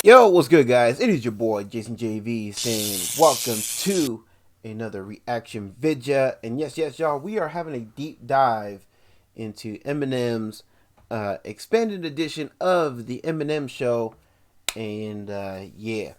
Yo, what's good, guys? It is your boy Jason JV saying welcome to another reaction video. And yes, y'all, we are having a deep dive into Eminem's expanded edition of the Eminem Show. And yeah,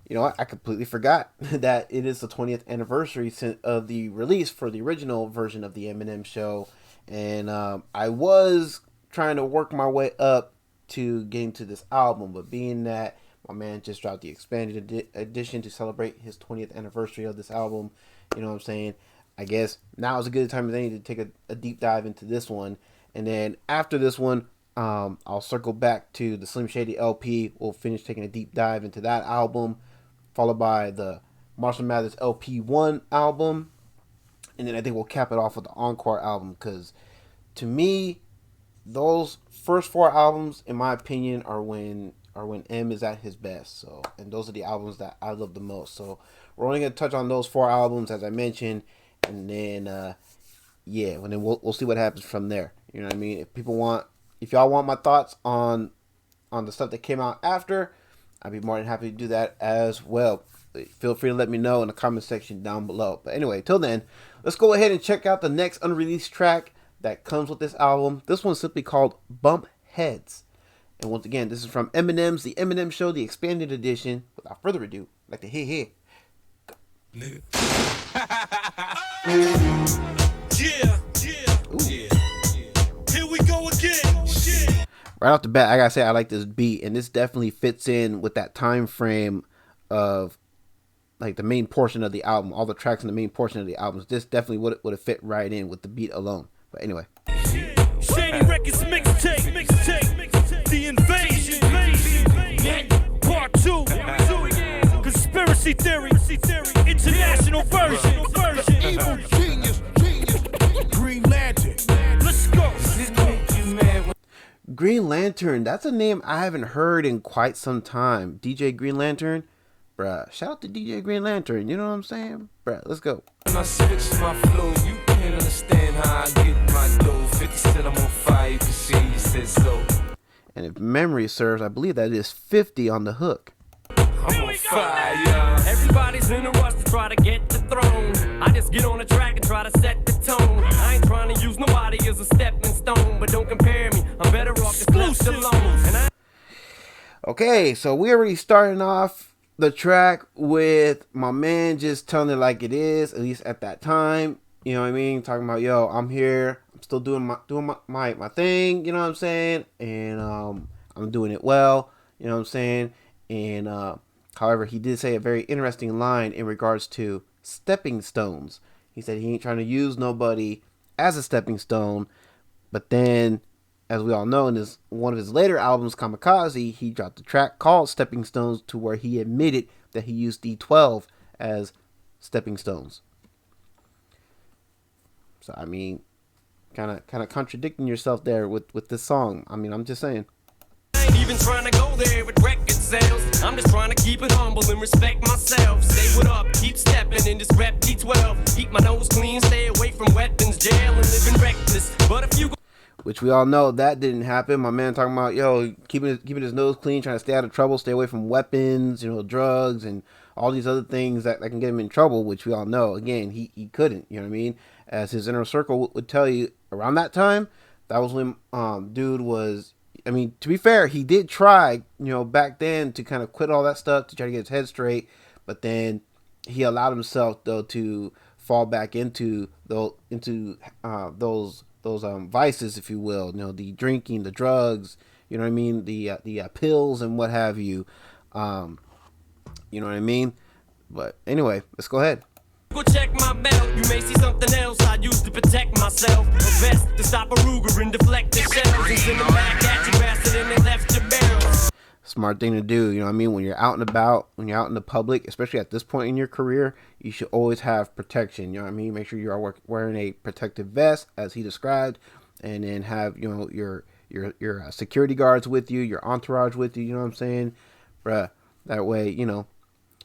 you know what? I completely forgot that it is the 20th anniversary of the release for the original version of the Eminem Show. And I was trying to work my way up to getting to this album, but being that my man just dropped the expanded edition to celebrate his 20th anniversary of this album, you know what I'm saying, I guess now is a good time as any to take a deep dive into this one. And then after this one, I'll circle back to the Slim Shady LP. We'll finish taking a deep dive into that album, followed by the Marshall Mathers LP1 album, and then I think we'll cap it off with the Encore album, because to me, those first four albums, in my opinion, are when M is at his best. So, and those are the albums that I love the most. So we're only gonna touch on those four albums as I mentioned, and then yeah, and then we'll see what happens from there. You know what I mean? If y'all want my thoughts on the stuff that came out after, I'd be more than happy to do that as well. Feel free to let me know in the comment section down below. But anyway, till then, let's go ahead and check out the next unreleased track that comes with this album. This one's simply called Bump Heads. And once again, this is from Eminem's The Eminem Show, the expanded edition. Without further ado, I'd like to hear. Yeah. Here we go again. Right off the bat, I gotta say I like this beat, and this definitely fits in with that time frame of like the main portion of the album. All the tracks in the main portion of the albums. This definitely would have fit right in with the beat alone. But anyway. Shady Records mixtape, the invasion, part 2, conspiracy theory, international version, evil genius, Green Lantern. Let's go. Green Lantern, that's a name I haven't heard in quite some time. DJ Green Lantern, bruh. Shout out to DJ Green Lantern. You know what I'm saying, bruh? Let's go. When I switch my flow, you can't understand how I get my dough. 50 said I'm on fire, you can see you said so. And if memory serves, I believe that is 50 on the hook. I'm on fire. Everybody's in a rush to try to get the throne. I just get on the track and try to set the tone. I ain't trying to use nobody as a stepping stone, but don't compare me. I'm better off just left alone. Okay, so we already starting off the track with my man just telling it like it is, at least at that time. You know what I mean? Talking about, yo, I'm here. I'm still doing my thing. You know what I'm saying? And I'm doing it well. You know what I'm saying? And however, he did say a very interesting line in regards to stepping stones. He said he ain't trying to use nobody as a stepping stone. But then, as we all know, in one of his later albums, Kamikaze, he dropped a track called Stepping Stones, to where he admitted that he used D12 as stepping stones. So, I mean, kind of contradicting yourself there with this song. I mean, I'm just saying. I ain't even trying to go there with record sales. I'm just trying to keep it humble and respect myself. Stay what up, keep stepping in this rep D12. Keep my nose clean, stay away from weapons, jail, and living reckless. But if you go, which we all know that didn't happen. My man talking about, yo, keeping his nose clean, trying to stay out of trouble, stay away from weapons, you know, drugs, and all these other things that can get him in trouble, which we all know. Again, he couldn't, you know what I mean? As his inner circle would tell you, around that time, that was when dude was, I mean, to be fair, he did try, you know, back then to kind of quit all that stuff to try to get his head straight, but then he allowed himself, though, to fall back into those vices, if you will, you know, the drinking, the drugs, you know what I mean, the pills and what have you, you know what I mean. But anyway, let's go ahead. go check my belt, you may see something else I use to protect myself. A vest to stop a Ruger and deflect the shells, and send them back at you faster than they left your barrels. Smart thing to do, you know what I mean? When you're out and about, when you're out in the public, especially at this point in your career, you should always have protection, you know what I mean? Make sure you are wearing a protective vest, as he described, and then have, you know, your security guards with you, your entourage with you, you know what I'm saying? Bruh, that way, you know,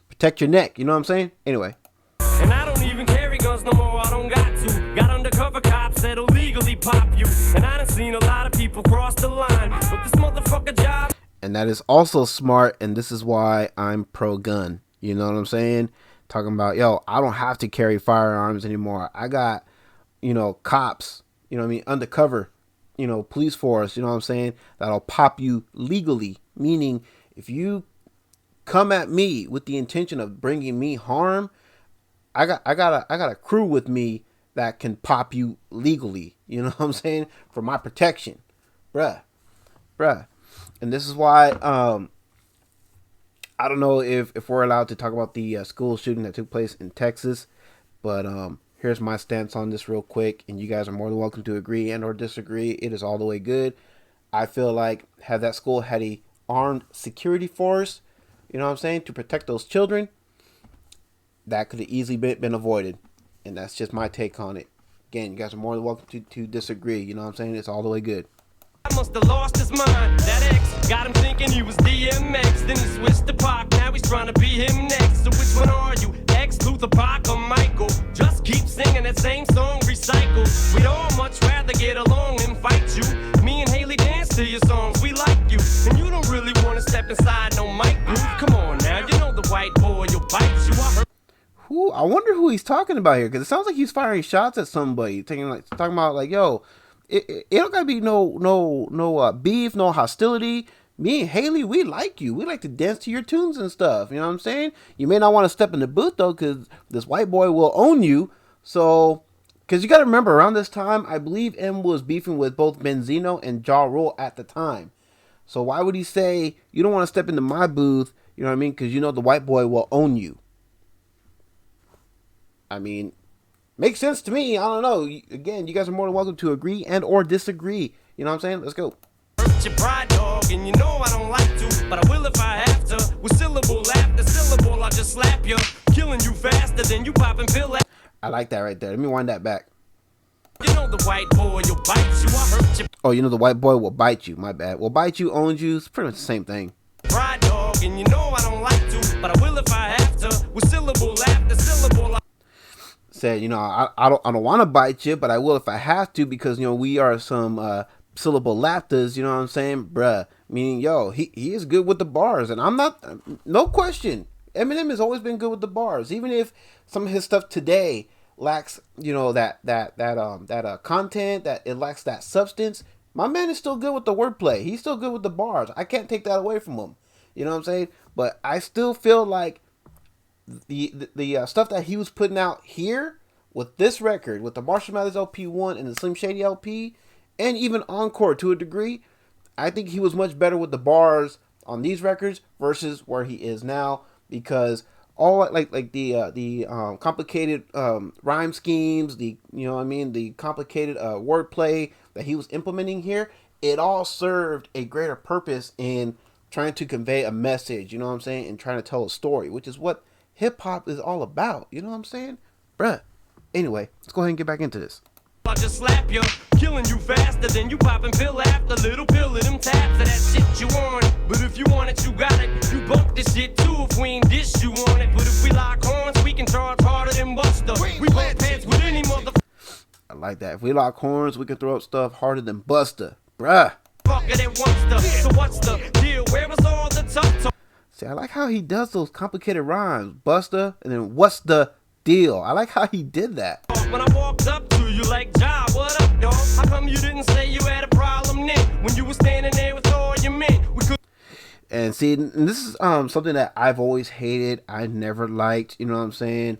protect your neck, you know what I'm saying? Anyway. And I don't even carry guns no more, I don't got to. Got undercover cops that'll legally pop you. And I done seen a lot of people cross the line, but this motherfucker job. And that is also smart, and this is why I'm pro-gun. You know what I'm saying? Talking about, yo, I don't have to carry firearms anymore. I got, cops, undercover, police force, you know what I'm saying, that'll pop you legally. Meaning, if you come at me with the intention of bringing me harm, I got a crew with me that can pop you legally. You know what I'm saying? For my protection, bruh. And this is why I don't know if we're allowed to talk about the school shooting that took place in Texas, but here's my stance on this real quick, and you guys are more than welcome to agree and or disagree. It is all the way good. I feel like had that school had a armed security force, you know what I'm saying, to protect those children, that could have easily been avoided. And that's just my take on it. Again, you guys are more than welcome to disagree. You know what I'm saying? It's all the way good. I must have lost his mind. That ex got him thinking he was DMX. Then he switched to Pac. Now he's trying to be him next. So which one are you? X, Luther, Pac, or Michael? Just keep singing that same song, recycle. We'd all much rather get along than fight you. Me and Haley dance to your songs. We like you, and you don't really want to step inside no mic group. Come on now, you know the white boy will bite you. I wonder who he's talking about here, because it sounds like he's firing shots at somebody, talking about like, yo, it don't gotta be no beef, no hostility. Me and Haley, we like you. We like to dance to your tunes and stuff. You know what I'm saying? You may not want to step in the booth though, because this white boy will own you. So, because you got to remember, around this time, I believe M was beefing with both Benzino and Ja Rule at the time. So why would he say you don't want to step into my booth? You know what I mean? Because the white boy will own you. I mean, makes sense to me. I don't know. Again, you guys are more than welcome to agree and or disagree. You know what I'm saying? Let's go. Hurt your pride, dog, and you know I don't like to, but I will if I have to. With syllable after syllable, I'll just slap you, killing you faster than you popping pill. I like that right there. Let me wind that back. You know the white boy, you'll bite you. I hurt you. Oh, the white boy will bite you. My bad. Will bite you, owns you. It's pretty much the same thing. Pride, dog, and you know I don't like to, but I will if I have to. With syllable after syllable. Said, I don't want to bite you, but I will if I have to, because we are some syllable laughters. You know what I'm saying, bruh? Meaning, yo, he is good with the bars, and I'm not. No question, Eminem has always been good with the bars, even if some of his stuff today lacks, that content, that it lacks that substance. My man is still good with the wordplay. He's still good with the bars. I can't take that away from him. You know what I'm saying? But I still feel like the stuff that he was putting out here with this record, with the Marshall Mathers LP1 and the Slim Shady LP, and even Encore to a degree, I think he was much better with the bars on these records versus where he is now, because all like the complicated rhyme schemes, the the complicated wordplay that he was implementing here, it all served a greater purpose in trying to convey a message, you know what I'm saying, and trying to tell a story, which is what hip-hop is all about, you know what I'm saying? Bruh. Anyway, let's go ahead and get back into this. I'll just slap you, killing you faster than you popping pill after little pill of them taps of that shit you want. But if you want it, you got it. You bump this shit too if we ain't dish you on it. But if we lock horns, we can charge harder than Buster. We bump heads with any mother. I like that. If we lock horns, we can throw up stuff harder than Buster. Bruh. Fucker that wants the. So what's the deal? Where was all the tough talk? See, I like how he does those complicated rhymes. Buster, and then what's the deal? I like how he did that. When I walked up to you like, Ja, what up, dog? How come you didn't say you had a problem then? When you were standing there with all your men, we could. And see, and this is something that I've always hated. I never liked. You know what I'm saying?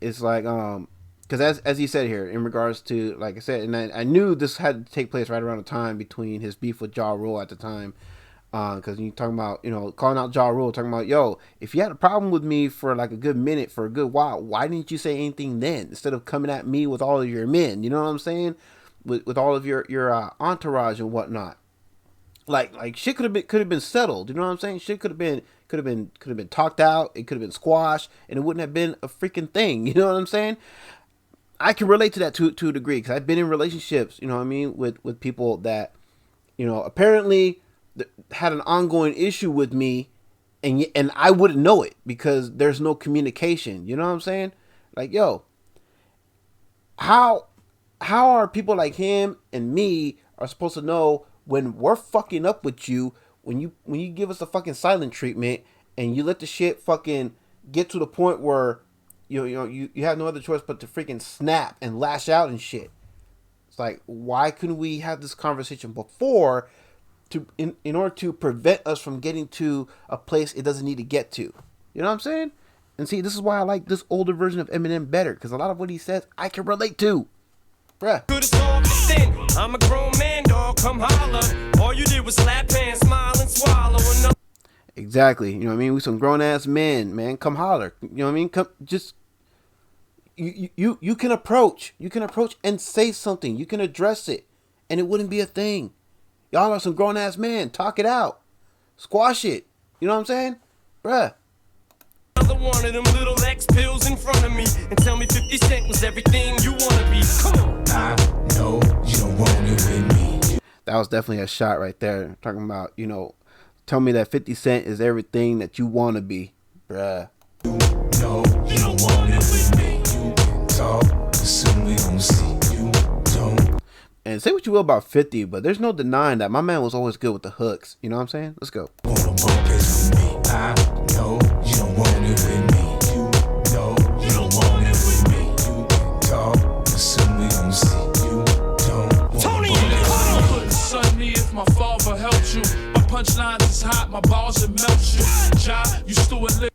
It's like because as he said here, in regards to, like I said, and I knew this had to take place right around the time between his beef with Ja Rule at the time. Because you talking about, calling out Ja Rule, talking about, yo, if you had a problem with me for like a good minute, for a good while, why didn't you say anything then, instead of coming at me with all of your men? You know what I'm saying? With all of your entourage and whatnot. Like shit could have been settled. You know what I'm saying? Shit could have been talked out. It could have been squashed, and it wouldn't have been a freaking thing. You know what I'm saying? I can relate to that to a degree, because I've been in relationships, you know what I mean, with people that, apparently had an ongoing issue with me, and I wouldn't know it because there's no communication. You know what I'm saying? Like, yo, how are people like him and me are supposed to know when we're fucking up with you, when you give us a fucking silent treatment and you let the shit fucking get to the point where you have no other choice but to freaking snap and lash out and shit. It's like, why couldn't we have this conversation before in order to prevent us from getting to a place it doesn't need to get to? You know what I'm saying? And see, this is why I like this older version of Eminem better, because a lot of what he says I can relate to. Bruh. I'm a grown man, dog, come holler. All you did was slap hands, smile, and swallow. Exactly. You know what I mean? We some grown ass men, man. Come holler. You know what I mean? Come, just you can approach. You can approach and say something. You can address it, and it wouldn't be a thing. Y'all are some grown ass men. Talk it out. Squash it. You know what I'm saying? Bruh. Another one of them little X pills in front of me and tell me 50 Cent was everything you wanna be. Come on. I know you don't want it with me. That was definitely a shot right there. Talking about, tell me that 50 Cent is everything that you want to be. Bruh. No, you don't want it with me. You can talk, but soon we gon' see. You don't. And say what you will about 50, but there's no denying that my man was always good with the hooks. You know what I'm saying? Let's go. I know you don't want it with me. You know you don't want it with me. You can talk, but soon we gon' see. You don't. Tony, Sonny, if my father helps you, my punchlines is hot, my balls it melts you. Ja, you still a live.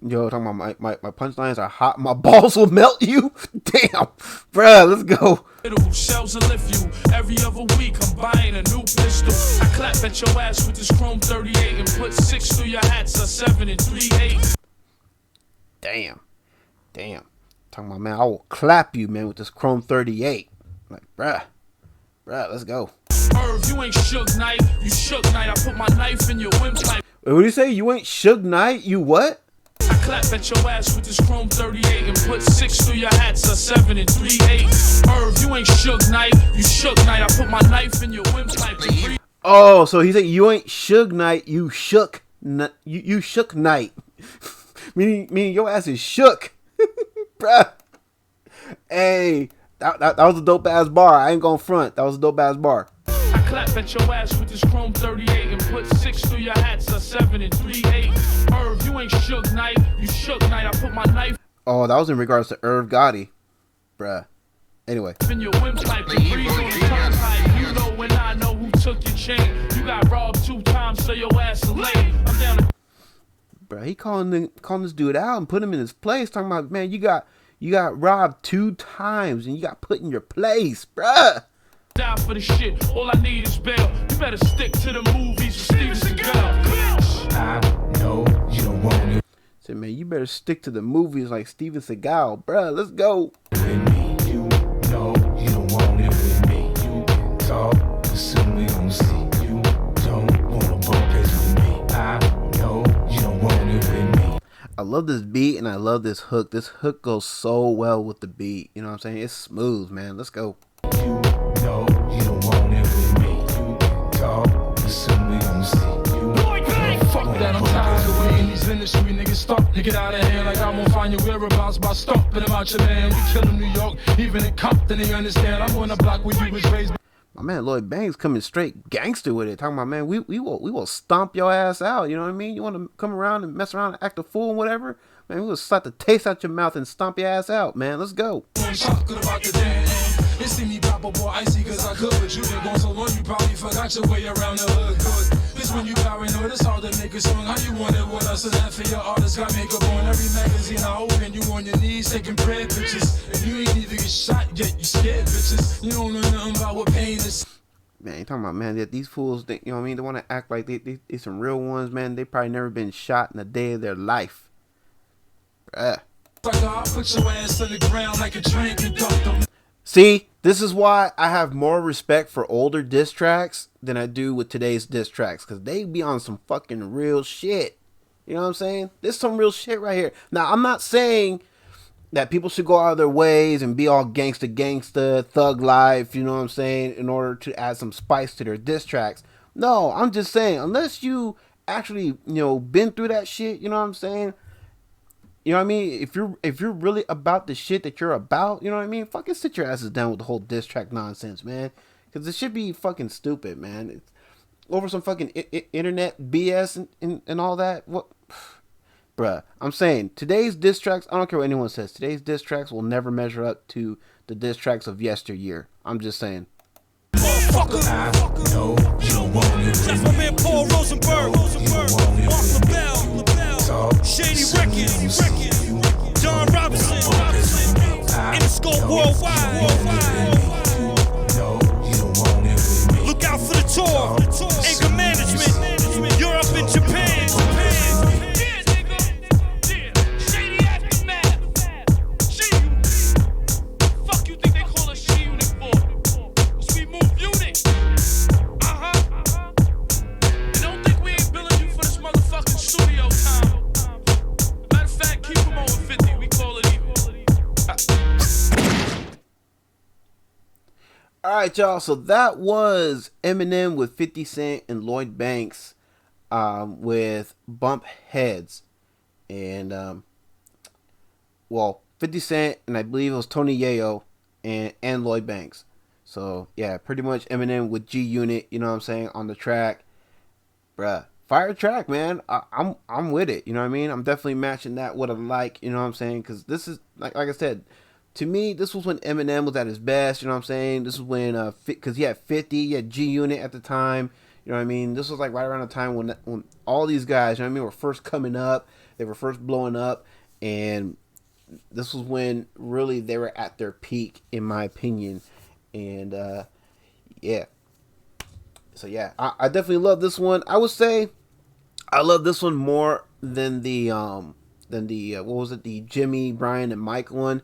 Yo, talking about my punchlines are hot, my balls will melt you. Damn, bruh, let's go. Shells will lift you. Every other week I'm buying a new pistol. I clap at your ass with this chrome 38 and put 6 through your hats, a 7 and 3/8. Damn. Talking about, man, I will clap you, man, with this chrome 38. Like, bruh, let's go. Irv, you ain't Suge Knight, you Shook Knight. I put my knife in your windpipe. Wait, what do you say? You ain't Suge Knight? You what? I clap at your ass with this chrome 38 and put 6 through your hats, a 7 and 3/8. Irv, you ain't Suge Knight, you Shook Knight. I put my knife in your windpipe. Oh, so he said you ain't Suge Knight, you shook, you shook Knight. meaning your ass is shook, bruh. Hey, that was a dope ass bar. I ain't gonna front. That was a dope ass bar. I clap at your ass with this chrome 38 and put 6 through your hats, a 7 and 3/8. Irv, you ain't Suge Knight, you Shook Knight. I put my knife. Oh, that was in regards to Irv Gotti, bruh. Anyway. In your windpipe, the breeze on the turnpike. You know when I know who took your chain. You got robbed 2 times, so your ass is late. I'm down to. Bruh, he calling this dude out and put him in his place. Talking about, man, you got robbed 2 times and you got put in your place, bruh. Die for the shit. All I need is bail. You better stick to the movies with Steven Seagal. I know you don't want it. Say, man, you better stick to the movies like Steven Seagal, bruh. Let's go. With me, you know you don't want it with me. You can talk, but soon we gon' see. You don't wanna bump it with me. I know you don't want it with me. I love this beat and I love this hook. This hook goes so well with the beat. You know what I'm saying? It's smooth, man. Let's go. You know you don't want it with me. You can talk, but soon we gon' see. You fuck that, I'm tired of waiting. These industry niggas stop to get out of here like I won't find your whereabouts by stomping them out your land. We kill them New York, even in Compton, they understand. I'm on the block where you was raised. My man Lloyd Banks coming straight gangster with it. Talking about, man, we will stomp your ass out. You know what I mean? You want to come around and mess around and act a fool and whatever? Man, we will slap the taste out your mouth and stomp your ass out, man. Let's go. They see me pop up more icy cause I could, but you been gone so long you probably forgot your way around the hood. Good. This when you paranoid, it's hard to make a song. How you want it with us? And that for your artist got makeup on every magazine I open. You on your knees taking prayer pictures. And you ain't even get shot yet, you scared bitches. You don't know nothing about what pain is. Man, you talking about, man, that these fools, you know what I mean? They want to act like they some real ones, man. They probably never been shot in a day of their life. Bruh. I'll put your ass on the ground like a train conductor. See, this is why I have more respect for older diss tracks than I do with today's diss tracks. Because they be on some fucking real shit. You know what I'm saying? There's some real shit right here. Now, I'm not saying that people should go out of their ways and be all gangsta, thug life, you know what I'm saying, in order to add some spice to their diss tracks. No, I'm just saying, unless you actually, you know, been through that shit, you know what I'm saying? You know what I mean? If you're really about the shit that you're about, you know what I mean? Fucking sit your asses down with the whole diss track nonsense, man. Because it should be fucking stupid, man. over some fucking internet BS and all that. What, bruh? I'm saying today's diss tracks. I don't care what anyone says. Today's diss tracks will never measure up to the diss tracks of yesteryear. I'm just saying. I know you don't want it with That's my man Paul Rosenberg, Mark LaBelle, Shady Records, John Robinson, Interscope Worldwide. No, you don't want it with me. Look out for the tour, Anger Management, Europe and Japan. Alright, y'all, so that was Eminem with 50 Cent and Lloyd Banks with Bump Heads. And, well, 50 Cent and I believe it was Tony Yayo and Lloyd Banks. So, yeah, pretty much Eminem with G Unit, you know what I'm saying, on the track. Bruh, fire track, man. I'm with it, you know what I mean? I'm definitely matching that what I like, you know what I'm saying? Because this is, like I said, to me, this was when Eminem was at his best, you know what I'm saying? This is when, because he had 50, he had G Unit at the time, you know what I mean? This was like right around the time when all these guys, you know what I mean, were first coming up, they were first blowing up, and this was when really they were at their peak, in my opinion. And, yeah. So, yeah, I definitely love this one. I would say I love this one more than the what was it, the Jimmy, Brian, and Mike one.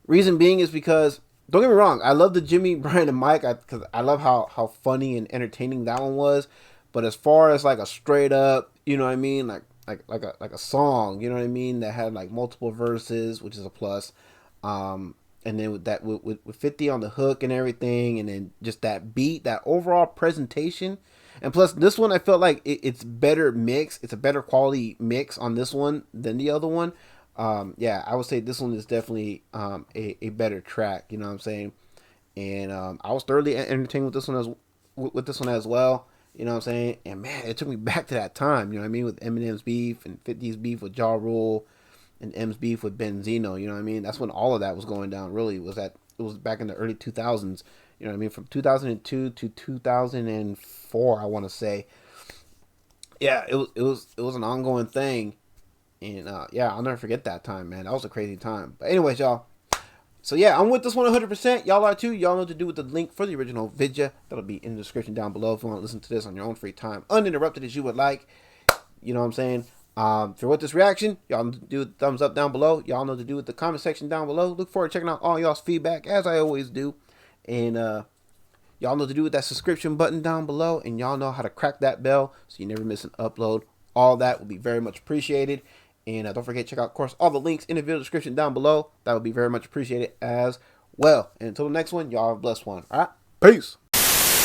Reason being is because, don't get me wrong, I love the Jimmy, Brian, and Mike because I love how funny and entertaining that one was. But as far as like a straight up, you know what I mean, like a song, you know what I mean, that had like multiple verses, which is a plus. And then with 50 on the hook and everything, and then just that beat, that overall presentation. And plus, this one I felt like it's better mix. It's a better quality mix on this one than the other one. Yeah, I would say this one is definitely a better track, you know what I'm saying? And I was thoroughly entertained with this one as well, you know what I'm saying? And man, it took me back to that time, you know what I mean, with Eminem's beef and 50's beef with Ja Rule and M's beef with Benzino, you know what I mean? That's when all of that was going down, really. It was back in the early 2000s, you know what I mean? From 2002 to 2004, I want to say. Yeah, it was an ongoing thing. And, yeah, I'll never forget that time, man. That was a crazy time. But anyways, y'all. So, yeah, I'm with this one 100%. Y'all are too. Y'all know what to do with the link for the original video. That'll be in the description down below if you want to listen to this on your own free time, uninterrupted as you would like. You know what I'm saying? If you're with this reaction, y'all know to do the thumbs up down below. Y'all know what to do with the comment section down below. Look forward to checking out all y'all's feedback, as I always do. And, y'all know what to do with that subscription button down below. And y'all know how to crack that bell so you never miss an upload. All that will be very much appreciated. And don't forget to check out, of course, all the links in the video description down below. That would be very much appreciated as well. And until the next one, y'all have a blessed one. All right? Peace.